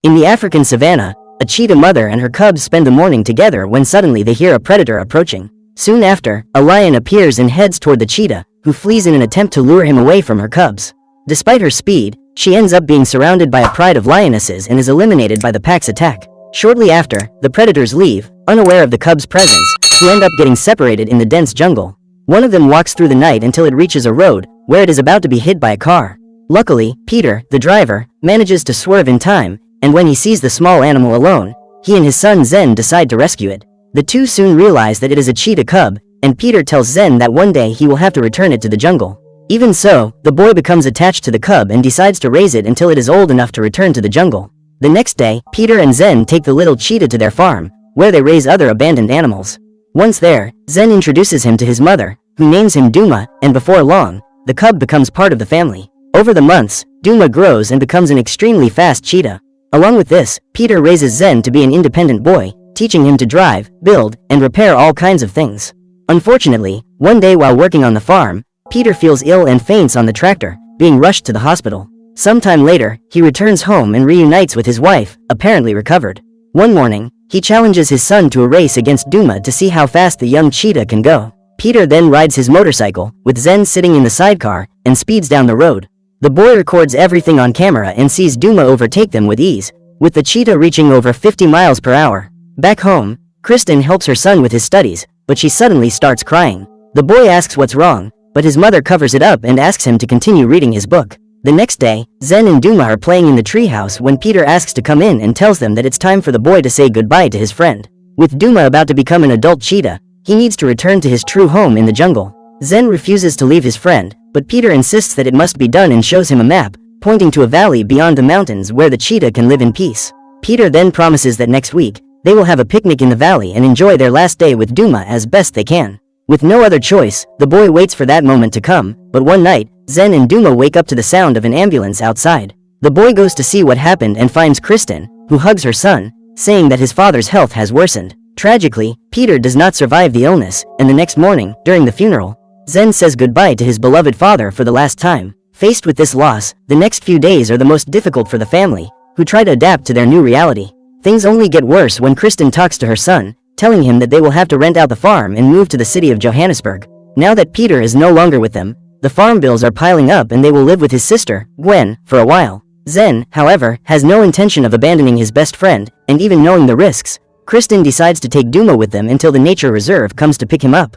In the African savanna, a cheetah mother and her cubs spend the morning together when suddenly they hear a predator approaching. Soon after, a lion appears and heads toward the cheetah, who flees in an attempt to lure him away from her cubs. Despite her speed, she ends up being surrounded by a pride of lionesses and is eliminated by the pack's attack. Shortly after, the predators leave, unaware of the cubs' presence, who end up getting separated in the dense jungle. One of them walks through the night until it reaches a road, where it is about to be hit by a car. Luckily, Peter, the driver, manages to swerve in time, and when he sees the small animal alone, he and his son Zen decide to rescue it. The two soon realize that it is a cheetah cub, and Peter tells Zen that one day he will have to return it to the jungle. Even so, the boy becomes attached to the cub and decides to raise it until it is old enough to return to the jungle. The next day, Peter and Zen take the little cheetah to their farm, where they raise other abandoned animals. Once there, Zen introduces him to his mother, who names him Duma, and before long, the cub becomes part of the family. Over the months, Duma grows and becomes an extremely fast cheetah. Along with this, Peter raises Zen to be an independent boy, teaching him to drive, build, and repair all kinds of things. Unfortunately, one day while working on the farm, Peter feels ill and faints on the tractor, being rushed to the hospital. Sometime later, he returns home and reunites with his wife, apparently recovered. One morning, he challenges his son to a race against Duma to see how fast the young cheetah can go. Peter then rides his motorcycle, with Zen sitting in the sidecar, and speeds down the road. The boy records everything on camera and sees Duma overtake them with ease, with the cheetah reaching over 50 miles per hour. Back home, Kristen helps her son with his studies, but she suddenly starts crying. The boy asks what's wrong, but his mother covers it up and asks him to continue reading his book. The next day, Zen and Duma are playing in the treehouse when Peter asks to come in and tells them that it's time for the boy to say goodbye to his friend. With Duma about to become an adult cheetah, he needs to return to his true home in the jungle. Zen refuses to leave his friend, but Peter insists that it must be done and shows him a map, pointing to a valley beyond the mountains where the cheetah can live in peace. Peter then promises that next week, they will have a picnic in the valley and enjoy their last day with Duma as best they can. With no other choice, the boy waits for that moment to come, but one night, Zen and Duma wake up to the sound of an ambulance outside. The boy goes to see what happened and finds Kristen, who hugs her son, saying that his father's health has worsened. Tragically, Peter does not survive the illness, and the next morning, during the funeral, Zen says goodbye to his beloved father for the last time. Faced with this loss, the next few days are the most difficult for the family, who try to adapt to their new reality. Things only get worse when Kristen talks to her son, telling him that they will have to rent out the farm and move to the city of Johannesburg. Now that Peter is no longer with them, the farm bills are piling up and they will live with his sister, Gwen, for a while. Zen, however, has no intention of abandoning his best friend, and even knowing the risks, Kristen decides to take Duma with them until the nature reserve comes to pick him up.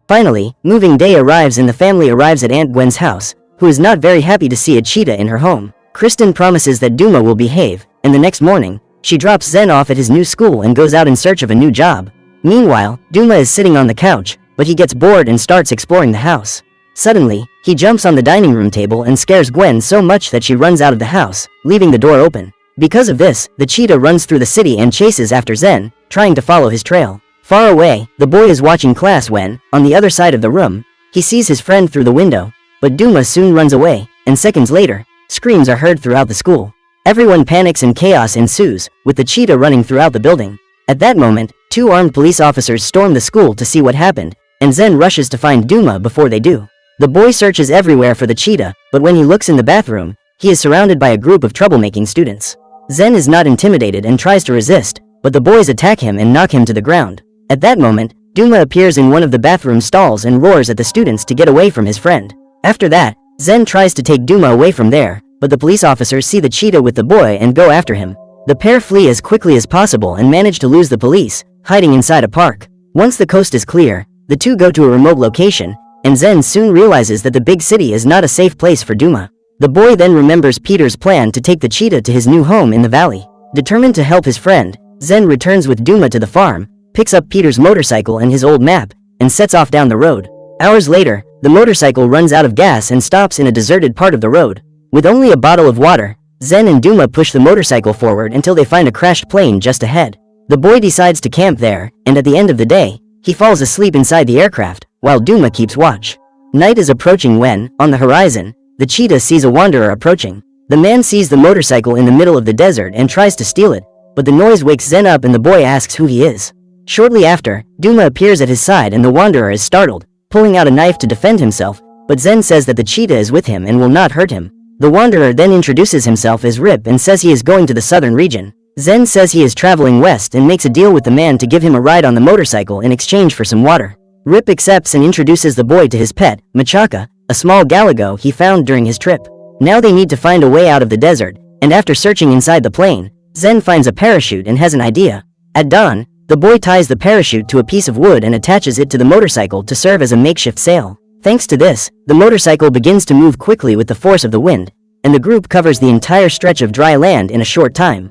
Finally, moving day arrives and the family arrives at Aunt Gwen's house, who is not very happy to see a cheetah in her home. Kristen promises that Duma will behave, and the next morning, she drops Zen off at his new school and goes out in search of a new job. Meanwhile, Duma is sitting on the couch, but he gets bored and starts exploring the house. Suddenly, he jumps on the dining room table and scares Gwen so much that she runs out of the house, leaving the door open. Because of this, the cheetah runs through the city and chases after Zen, trying to follow his trail. Far away, the boy is watching class when, on the other side of the room, he sees his friend through the window, but Duma soon runs away, and seconds later, screams are heard throughout the school. Everyone panics and chaos ensues, with the cheetah running throughout the building. At that moment, two armed police officers storm the school to see what happened, and Zen rushes to find Duma before they do. The boy searches everywhere for the cheetah, but when he looks in the bathroom, he is surrounded by a group of troublemaking students. Zen is not intimidated and tries to resist, but the boys attack him and knock him to the ground. At that moment, Duma appears in one of the bathroom stalls and roars at the students to get away from his friend. After that, Zen tries to take Duma away from there, but the police officers see the cheetah with the boy and go after him. The pair flee as quickly as possible and manage to lose the police, hiding inside a park. Once the coast is clear, the two go to a remote location, and Zen soon realizes that the big city is not a safe place for Duma. The boy then remembers Peter's plan to take the cheetah to his new home in the valley. Determined to help his friend, Zen returns with Duma to the farm, picks up Peter's motorcycle and his old map, and sets off down the road. Hours later, the motorcycle runs out of gas and stops in a deserted part of the road. With only a bottle of water, Zen and Duma push the motorcycle forward until they find a crashed plane just ahead. The boy decides to camp there, and at the end of the day, he falls asleep inside the aircraft, while Duma keeps watch. Night is approaching when, on the horizon, the cheetah sees a wanderer approaching. The man sees the motorcycle in the middle of the desert and tries to steal it, but the noise wakes Zen up and the boy asks who he is. Shortly after, Duma appears at his side and the wanderer is startled, pulling out a knife to defend himself, but Zen says that the cheetah is with him and will not hurt him. The wanderer then introduces himself as Rip and says he is going to the southern region. Zen says he is traveling west and makes a deal with the man to give him a ride on the motorcycle in exchange for some water. Rip accepts and introduces the boy to his pet, Machaka, a small galago he found during his trip. Now they need to find a way out of the desert, and after searching inside the plane, Zen finds a parachute and has an idea. At dawn, the boy ties the parachute to a piece of wood and attaches it to the motorcycle to serve as a makeshift sail. Thanks to this, the motorcycle begins to move quickly with the force of the wind, and the group covers the entire stretch of dry land in a short time.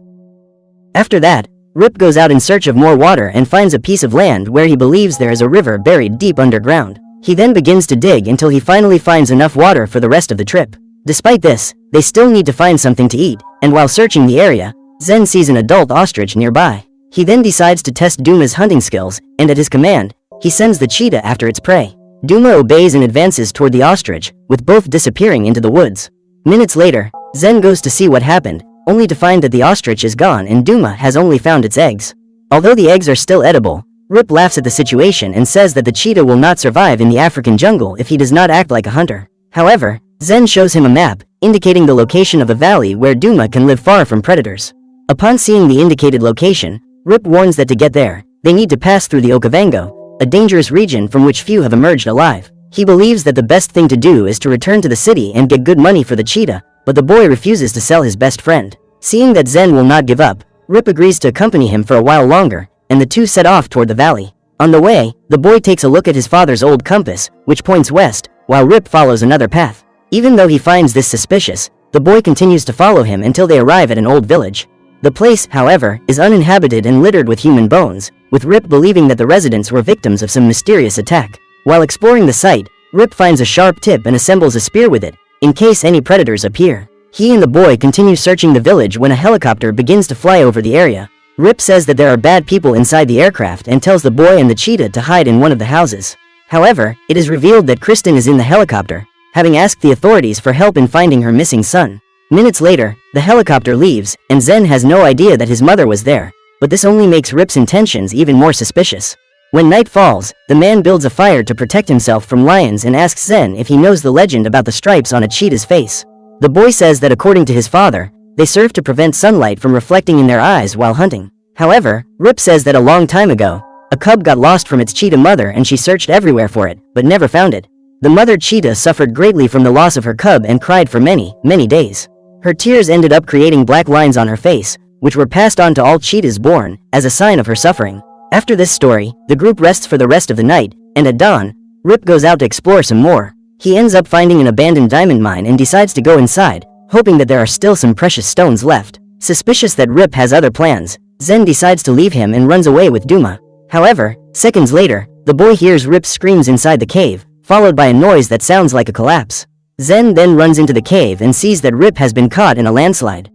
After that, Rip goes out in search of more water and finds a piece of land where he believes there is a river buried deep underground. He then begins to dig until he finally finds enough water for the rest of the trip. Despite this, they still need to find something to eat, and while searching the area, Zen sees an adult ostrich nearby. He then decides to test Duma's hunting skills, and at his command, he sends the cheetah after its prey. Duma obeys and advances toward the ostrich, with both disappearing into the woods. Minutes later, Zen goes to see what happened, only to find that the ostrich is gone and Duma has only found its eggs. Although the eggs are still edible, Rip laughs at the situation and says that the cheetah will not survive in the African jungle if he does not act like a hunter. However, Zen shows him a map, indicating the location of a valley where Duma can live far from predators. Upon seeing the indicated location, Rip warns that to get there, they need to pass through the Okavango, a dangerous region from which few have emerged alive. He believes that the best thing to do is to return to the city and get good money for the cheetah, but the boy refuses to sell his best friend. Seeing that Zen will not give up, Rip agrees to accompany him for a while longer, and the two set off toward the valley. On the way, the boy takes a look at his father's old compass, which points west, while Rip follows another path. Even though he finds this suspicious, the boy continues to follow him until they arrive at an old village. The place, however, is uninhabited and littered with human bones, with Rip believing that the residents were victims of some mysterious attack. While exploring the site, Rip finds a sharp tip and assembles a spear with it, in case any predators appear. He and the boy continue searching the village when a helicopter begins to fly over the area. Rip says that there are bad people inside the aircraft and tells the boy and the cheetah to hide in one of the houses. However, it is revealed that Kristen is in the helicopter, having asked the authorities for help in finding her missing son. Minutes later, the helicopter leaves, and Zen has no idea that his mother was there, but this only makes Rip's intentions even more suspicious. When night falls, the man builds a fire to protect himself from lions and asks Zen if he knows the legend about the stripes on a cheetah's face. The boy says that according to his father, they serve to prevent sunlight from reflecting in their eyes while hunting. However, Rip says that a long time ago, a cub got lost from its cheetah mother and she searched everywhere for it, but never found it. The mother cheetah suffered greatly from the loss of her cub and cried for many, many days. Her tears ended up creating black lines on her face, which were passed on to all cheetahs born, as a sign of her suffering. After this story, the group rests for the rest of the night, and at dawn, Rip goes out to explore some more. He ends up finding an abandoned diamond mine and decides to go inside, hoping that there are still some precious stones left. Suspicious that Rip has other plans, Zen decides to leave him and runs away with Duma. However, seconds later, the boy hears Rip's screams inside the cave, followed by a noise that sounds like a collapse. Zen then runs into the cave and sees that Rip has been caught in a landslide.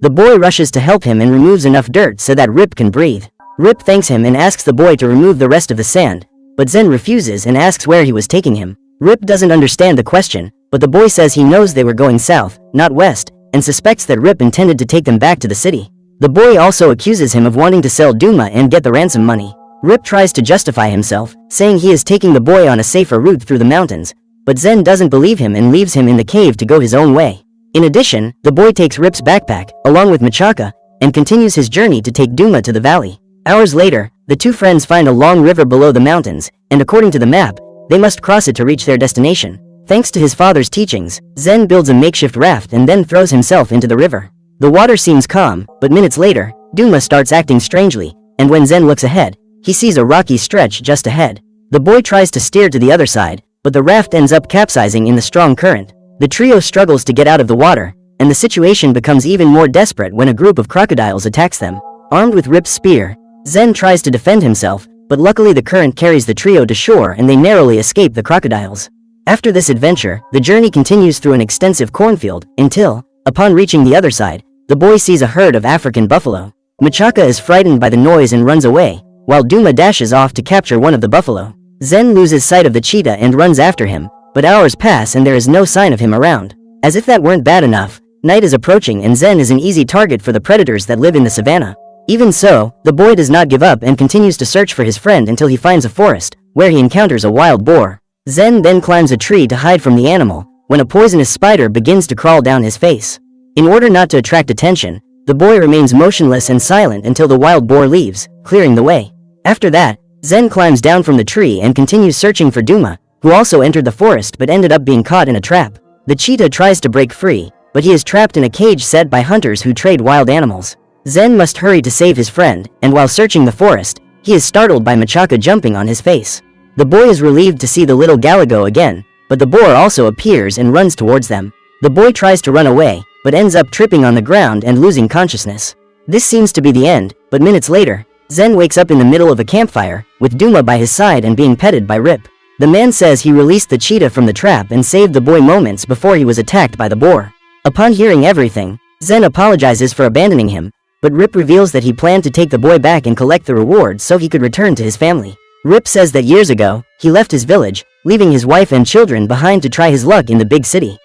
The boy rushes to help him and removes enough dirt so that Rip can breathe. Rip thanks him and asks the boy to remove the rest of the sand, but Zen refuses and asks where he was taking him. Rip doesn't understand the question, but the boy says he knows they were going south, not west, and suspects that Rip intended to take them back to the city. The boy also accuses him of wanting to sell Duma and get the ransom money. Rip tries to justify himself, saying he is taking the boy on a safer route through the mountains, but Zen doesn't believe him and leaves him in the cave to go his own way. In addition, the boy takes Rip's backpack, along with Machaka, and continues his journey to take Duma to the valley. Hours later, the two friends find a long river below the mountains, and according to the map, they must cross it to reach their destination. Thanks to his father's teachings, Zen builds a makeshift raft and then throws himself into the river. The water seems calm, but minutes later, Duma starts acting strangely, and when Zen looks ahead, he sees a rocky stretch just ahead. The boy tries to steer to the other side, but the raft ends up capsizing in the strong current. The trio struggles to get out of the water, and the situation becomes even more desperate when a group of crocodiles attacks them. Armed with Rip's spear, Zen tries to defend himself, but luckily the current carries the trio to shore and they narrowly escape the crocodiles. After this adventure, the journey continues through an extensive cornfield, until, upon reaching the other side, the boy sees a herd of African buffalo. Machaka is frightened by the noise and runs away, while Duma dashes off to capture one of the buffalo. Zen loses sight of the cheetah and runs after him, but hours pass and there is no sign of him around. As if that weren't bad enough, night is approaching and Zen is an easy target for the predators that live in the savannah. Even so, the boy does not give up and continues to search for his friend until he finds a forest, where he encounters a wild boar. Zen then climbs a tree to hide from the animal, when a poisonous spider begins to crawl down his face. In order not to attract attention, the boy remains motionless and silent until the wild boar leaves, clearing the way. After that, Zen climbs down from the tree and continues searching for Duma, who also entered the forest but ended up being caught in a trap. The cheetah tries to break free, but he is trapped in a cage set by hunters who trade wild animals. Zen must hurry to save his friend, and while searching the forest, he is startled by Machaka jumping on his face. The boy is relieved to see the little Galago again, but the boar also appears and runs towards them. The boy tries to run away, but ends up tripping on the ground and losing consciousness. This seems to be the end, but minutes later, Zen wakes up in the middle of a campfire, with Duma by his side and being petted by Rip. The man says he released the cheetah from the trap and saved the boy moments before he was attacked by the boar. Upon hearing everything, Zen apologizes for abandoning him, but Rip reveals that he planned to take the boy back and collect the reward so he could return to his family. Rip says that years ago, he left his village, leaving his wife and children behind to try his luck in the big city.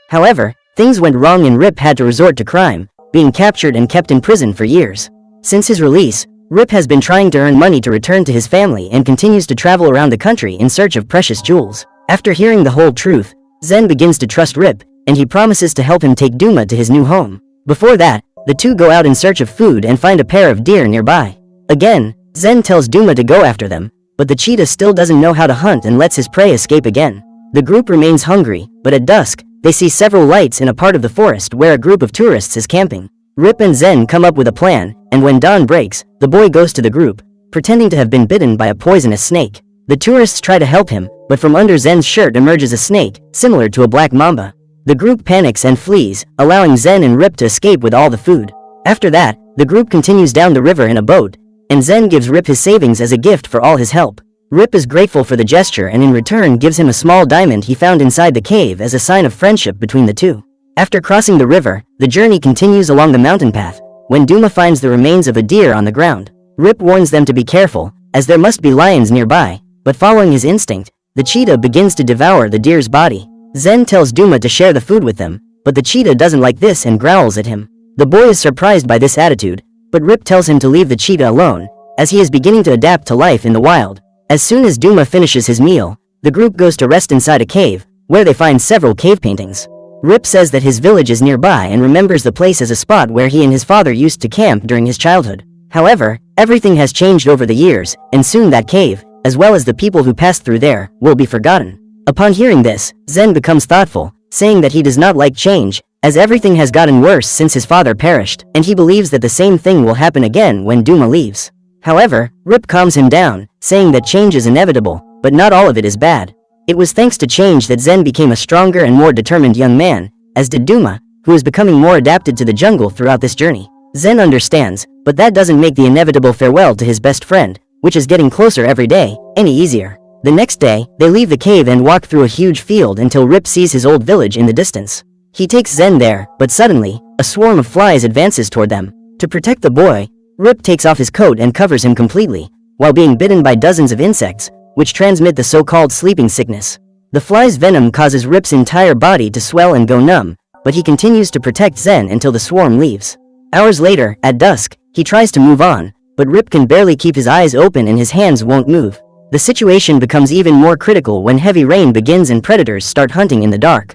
However, things went wrong and Rip had to resort to crime, being captured and kept in prison for years. Since his release, Rip has been trying to earn money to return to his family and continues to travel around the country in search of precious jewels. After hearing the whole truth, Zen begins to trust Rip, and he promises to help him take Duma to his new home. Before that, the two go out in search of food and find a pair of deer nearby. Again, Zen tells Duma to go after them, but the cheetah still doesn't know how to hunt and lets his prey escape again. The group remains hungry, but at dusk, they see several lights in a part of the forest where a group of tourists is camping. Rip and Zen come up with a plan, and when dawn breaks, the boy goes to the group, pretending to have been bitten by a poisonous snake. The tourists try to help him, but from under Zen's shirt emerges a snake, similar to a black mamba. The group panics and flees, allowing Zen and Rip to escape with all the food. After that, the group continues down the river in a boat, and Zen gives Rip his savings as a gift for all his help. Rip is grateful for the gesture and in return gives him a small diamond he found inside the cave as a sign of friendship between the two. After crossing the river, the journey continues along the mountain path, when Duma finds the remains of a deer on the ground. Rip warns them to be careful, as there must be lions nearby, but following his instinct, the cheetah begins to devour the deer's body. Zen tells Duma to share the food with them, but the cheetah doesn't like this and growls at him. The boy is surprised by this attitude, but Rip tells him to leave the cheetah alone, as he is beginning to adapt to life in the wild. As soon as Duma finishes his meal, the group goes to rest inside a cave, where they find several cave paintings. Rip says that his village is nearby and remembers the place as a spot where he and his father used to camp during his childhood. However, everything has changed over the years, and soon that cave, as well as the people who passed through there, will be forgotten. Upon hearing this, Zen becomes thoughtful, saying that he does not like change, as everything has gotten worse since his father perished, and he believes that the same thing will happen again when Duma leaves. However, Rip calms him down, saying that change is inevitable, but not all of it is bad. It was thanks to change that Zen became a stronger and more determined young man, as did Duma, who is becoming more adapted to the jungle throughout this journey. Zen understands, but that doesn't make the inevitable farewell to his best friend, which is getting closer every day, any easier. The next day, they leave the cave and walk through a huge field until Rip sees his old village in the distance. He takes Zen there, but suddenly, a swarm of flies advances toward them. To protect the boy, Rip takes off his coat and covers him completely, while being bitten by dozens of insects, which transmit the so-called sleeping sickness. The fly's venom causes Rip's entire body to swell and go numb, but he continues to protect Zen until the swarm leaves. Hours later, at dusk, he tries to move on, but Rip can barely keep his eyes open and his hands won't move. The situation becomes even more critical when heavy rain begins and predators start hunting in the dark.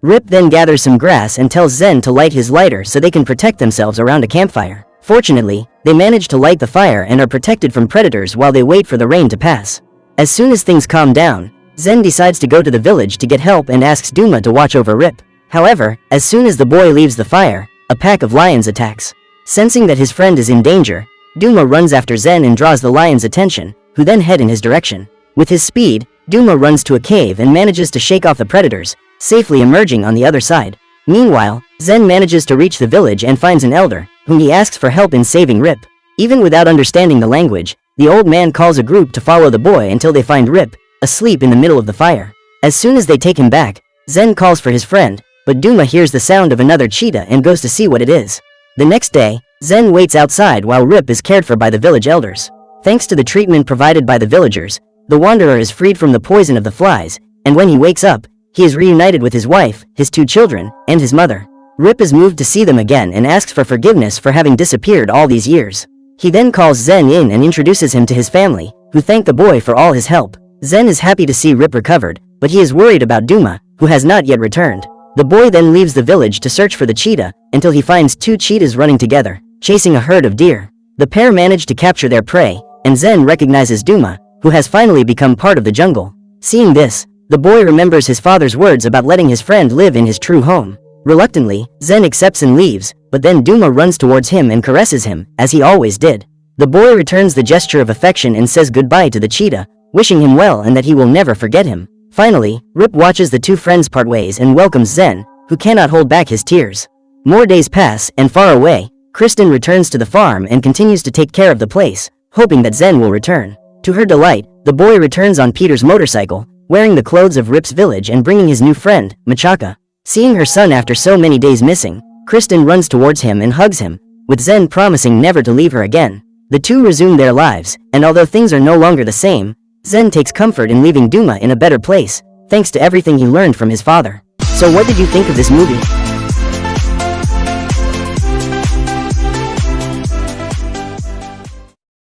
Rip then gathers some grass and tells Zen to light his lighter so they can protect themselves around a campfire. Fortunately, they manage to light the fire and are protected from predators while they wait for the rain to pass. As soon as things calm down, Zen decides to go to the village to get help and asks Duma to watch over Rip. However, as soon as the boy leaves the fire, a pack of lions attacks. Sensing that his friend is in danger, Duma runs after Zen and draws the lions' attention, who then head in his direction. With his speed, Duma runs to a cave and manages to shake off the predators, safely emerging on the other side. Meanwhile, Zen manages to reach the village and finds an elder, whom he asks for help in saving Rip. Even without understanding the language, the old man calls a group to follow the boy until they find Rip, asleep in the middle of the fire. As soon as they take him back, Zen calls for his friend, but Duma hears the sound of another cheetah and goes to see what it is. The next day, Zen waits outside while Rip is cared for by the village elders. Thanks to the treatment provided by the villagers, the wanderer is freed from the poison of the flies, and when he wakes up, he is reunited with his wife, his 2 children, and his mother. Rip is moved to see them again and asks for forgiveness for having disappeared all these years. He then calls Zen in and introduces him to his family, who thank the boy for all his help. Zen is happy to see Rip recovered, but he is worried about Duma, who has not yet returned. The boy then leaves the village to search for the cheetah until he finds two cheetahs running together, chasing a herd of deer. The pair manage to capture their prey, and Zen recognizes Duma, who has finally become part of the jungle. Seeing this, the boy remembers his father's words about letting his friend live in his true home. Reluctantly, Zen accepts and leaves, but then Duma runs towards him and caresses him, as he always did. The boy returns the gesture of affection and says goodbye to the cheetah, wishing him well and that he will never forget him. Finally, Rip watches the two friends part ways and welcomes Zen, who cannot hold back his tears. More days pass, and far away, Kristen returns to the farm and continues to take care of the place, hoping that Zen will return. To her delight, the boy returns on Peter's motorcycle, wearing the clothes of Rip's village and bringing his new friend, Machaka. Seeing her son after so many days missing, Kristen runs towards him and hugs him, with Zen promising never to leave her again. The two resume their lives, and although things are no longer the same, Zen takes comfort in leaving Duma in a better place, thanks to everything he learned from his father. So what did you think of this movie?